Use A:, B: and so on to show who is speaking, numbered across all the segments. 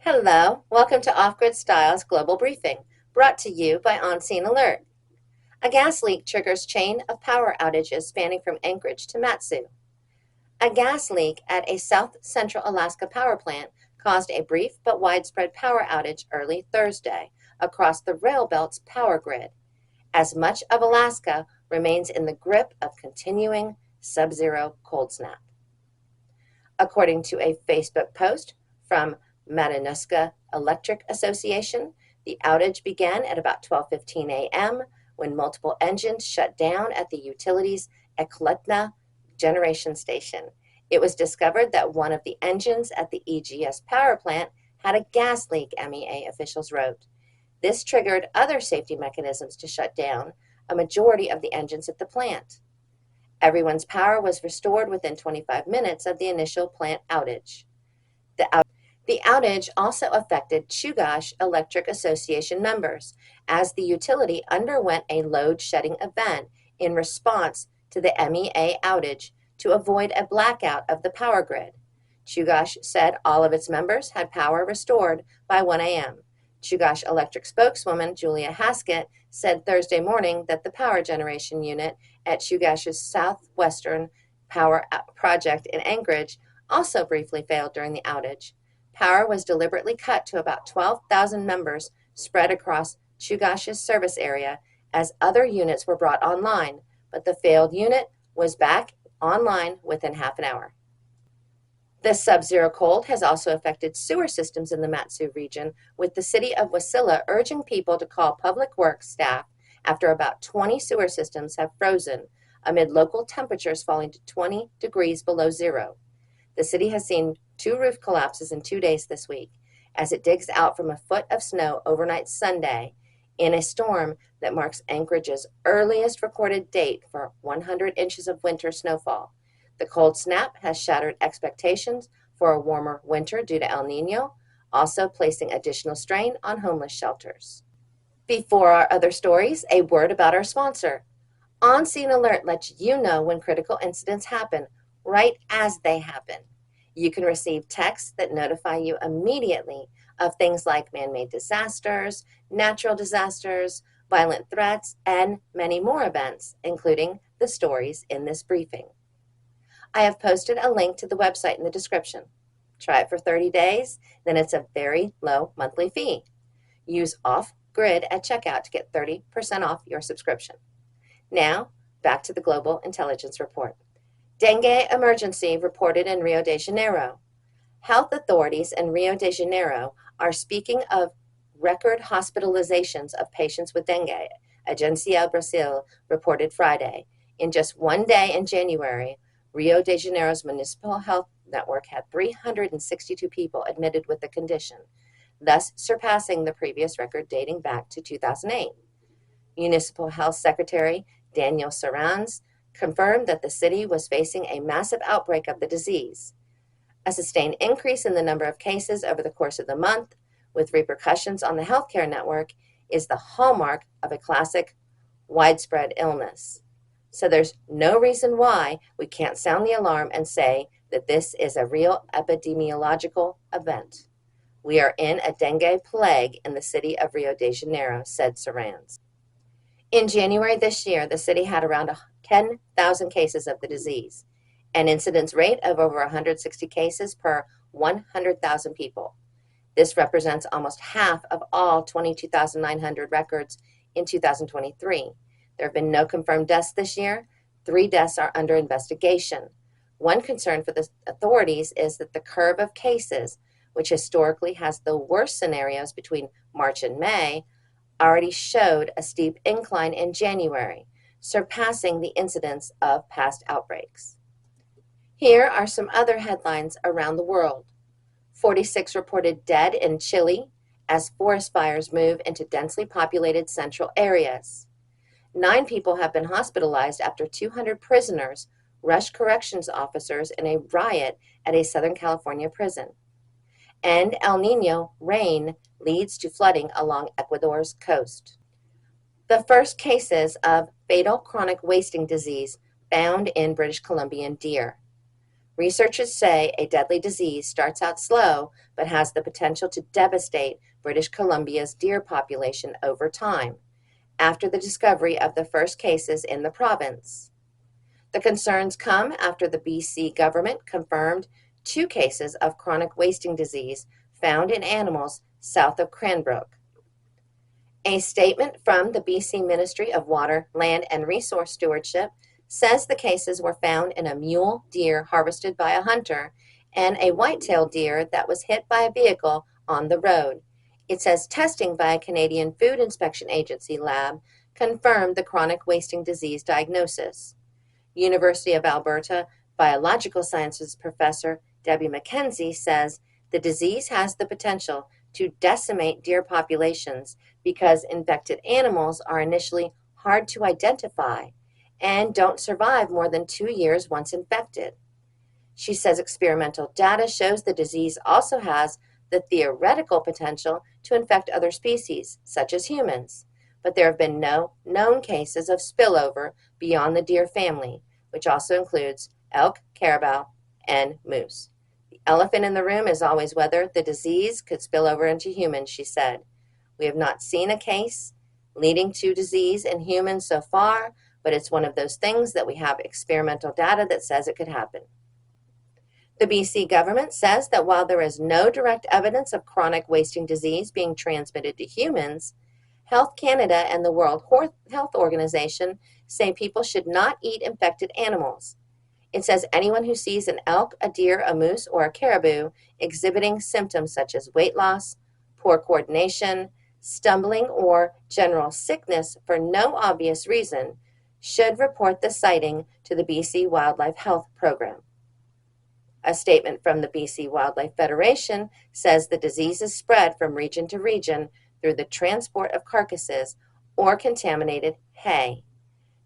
A: Hello, welcome to Off-Grid Styles Global Briefing, brought to you by On-Scene Alert. A gas leak triggers chain of power outages spanning from Anchorage to Matsu. A gas leak at a South Central Alaska power plant caused a brief but widespread power outage early Thursday across the rail belt's power grid, as much of Alaska remains in the grip of continuing sub-zero cold snap. According to a Facebook post from Matanuska Electric Association, the outage began at about 12:15 a.m. when multiple engines shut down at the utility's Ekletna generation station. It was discovered that one of the engines at the EGS power plant had a gas leak, MEA officials wrote. This triggered other safety mechanisms to shut down a majority of the engines at the plant. Everyone's power was restored within 25 minutes of the initial plant outage. The outage also affected Chugach Electric Association members, as the utility underwent a load-shedding event in response to the MEA outage to avoid a blackout of the power grid. Chugach said all of its members had power restored by 1 a.m. Chugach Electric spokeswoman Julia Haskett said Thursday morning that the power generation unit at Chugach's southwestern power project in Anchorage also briefly failed during the outage. Power was deliberately cut to about 12,000 members spread across Chugach's service area as other units were brought online, but the failed unit was back online within half an hour. The sub-zero cold has also affected sewer systems in the Matsu region, with the city of Wasilla urging people to call public works staff after about 20 sewer systems have frozen amid local temperatures falling to 20 degrees below zero. The city has seen 2 roof collapses in 2 days this week as it digs out from a foot of snow overnight Sunday in a storm that marks Anchorage's earliest recorded date for 100 inches of winter snowfall. The cold snap has shattered expectations for a warmer winter due to El Nino, also placing additional strain on homeless shelters. Before our other stories, a word about our sponsor. On-Scene Alert lets you know when critical incidents happen, right as they happen. You can receive texts that notify you immediately of things like man-made disasters, natural disasters, violent threats, and many more events, including the stories in this briefing. I have posted a link to the website in the description. Try it for 30 days, then it's a very low monthly fee. Use Off-Grid at checkout to get 30% off your subscription. Now, back to the Global Intelligence Report. Dengue emergency reported in Rio de Janeiro. Health authorities in Rio de Janeiro are speaking of record hospitalizations of patients with dengue, Agência Brasil reported Friday. In just one day in January, Rio de Janeiro's municipal health network had 362 people admitted with the condition, thus surpassing the previous record dating back to 2008. Municipal Health Secretary Daniel Sarans confirmed that the city was facing a massive outbreak of the disease. A sustained increase in the number of cases over the course of the month, with repercussions on the healthcare network, is the hallmark of a classic widespread illness. So there's no reason why we can't sound the alarm and say that this is a real epidemiological event. We are in a dengue plague in the city of Rio de Janeiro, said Sarans. In January this year, the city had around 10,000 cases of the disease, an incidence rate of over 160 cases per 100,000 people. This represents almost half of all 22,900 records in 2023. There have been no confirmed deaths this year. 3 deaths are under investigation. One concern for the authorities is that the curve of cases, which historically has the worst scenarios between March and May, already showed a steep incline in January, surpassing the incidence of past outbreaks. Here are some other headlines around the world. 46 reported dead in Chile as forest fires move into densely populated central areas. 9 people have been hospitalized after 200 prisoners rushed corrections officers in a riot at a Southern California prison. And El Nino rain leads to flooding along Ecuador's coast. The first cases of fatal chronic wasting disease found in British Columbian deer. Researchers say a deadly disease starts out slow but has the potential to devastate British Columbia's deer population over time, after the discovery of the first cases in the province. The concerns come after the BC government confirmed 2 cases of chronic wasting disease found in animals south of Cranbrook. A statement from the BC Ministry of Water, Land and Resource Stewardship says the cases were found in a mule deer harvested by a hunter and a white-tailed deer that was hit by a vehicle on the road. It says testing by a Canadian Food Inspection Agency lab confirmed the chronic wasting disease diagnosis. University of Alberta Biological Sciences professor Debbie McKenzie says the disease has the potential to decimate deer populations because infected animals are initially hard to identify and don't survive more than 2 years once infected. She says experimental data shows the disease also has the theoretical potential to infect other species, such as humans, but there have been no known cases of spillover beyond the deer family, which also includes elk, caribou, and moose. The elephant in the room is always whether the disease could spill over into humans, she said. We have not seen a case leading to disease in humans so far, but it's one of those things that we have experimental data that says it could happen. The BC government says that while there is no direct evidence of chronic wasting disease being transmitted to humans, Health Canada and the World Health Organization say people should not eat infected animals. It says anyone who sees an elk, a deer, a moose, or a caribou exhibiting symptoms such as weight loss, poor coordination, stumbling, or general sickness for no obvious reason should report the sighting to the BC Wildlife Health Program. A statement from the BC Wildlife Federation says the disease is spread from region to region through the transport of carcasses or contaminated hay.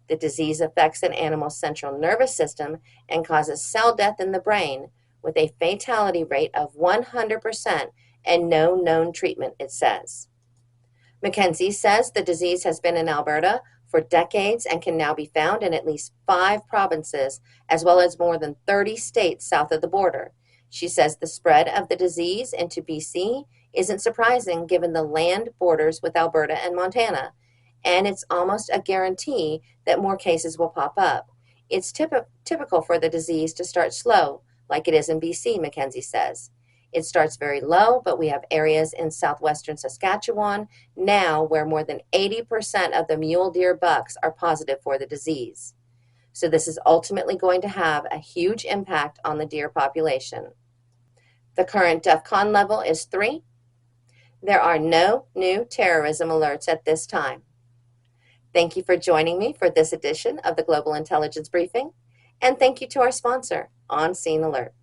A: The disease affects an animal's central nervous system and causes cell death in the brain, with a fatality rate of 100% and no known treatment, it says. McKenzie says the disease has been in Alberta for decades and can now be found in at least 5 provinces, as well as more than 30 states south of the border. She says the spread of the disease into BC isn't surprising given the land borders with Alberta and Montana, and it's almost a guarantee that more cases will pop up. It's typical for the disease to start slow, like it is in BC, McKenzie says. It starts very low, but we have areas in southwestern Saskatchewan now where more than 80% of the mule deer bucks are positive for the disease. So this is ultimately going to have a huge impact on the deer population. The current DEFCON level is 3. There are no new terrorism alerts at this time. Thank you for joining me for this edition of the Global Intelligence Briefing, and thank you to our sponsor, On Scene Alert.